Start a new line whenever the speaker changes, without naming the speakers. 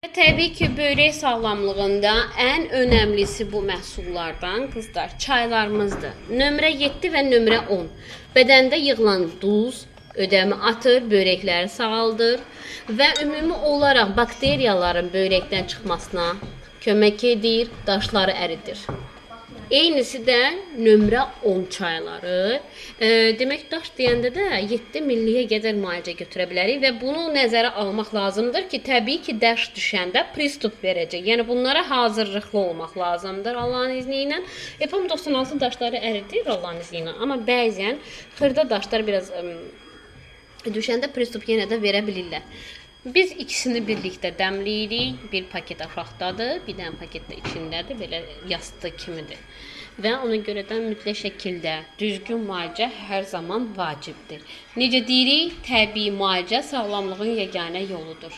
Təbii ki, börək sağlamlığında ən önəmlisi bu məhsullardan qızlar çaylarımızdır. Nömrə 7 və nömrə 10. Bədəndə yığılan duz ödəmi atır, börəkləri sağaldır və ümumi olaraq bakteriyaların börəkdən çıxmasına kömək edir, daşları əridir. Eynisi də nömrə 10 çayları. Demək, daş deyəndə də 7 milliyə qədər müalicə götürə bilərik və bunu nəzərə almaq lazımdır ki, təbii ki, daş düşəndə pristup verəcək. Yəni bunlara hazırlıqlı olmaq lazımdır Allahın izni ilə. EPAM 96 daşları əridir Allahın izni ilə. Amma bəzən xırda daşlar biraz düşəndə pristup yenə də verə bilirlər. Biz ikisini birlikdə dəmləyirik. Bir paket ətrafdadır, bir dənə paket də içindədir, belə yastı kimidir. Və ona görə də mütləq şəkildə düzgün müalicə hər zaman vacibdir. Necə deyirik, təbii müalicə sağlamlığın yeganə yoludur.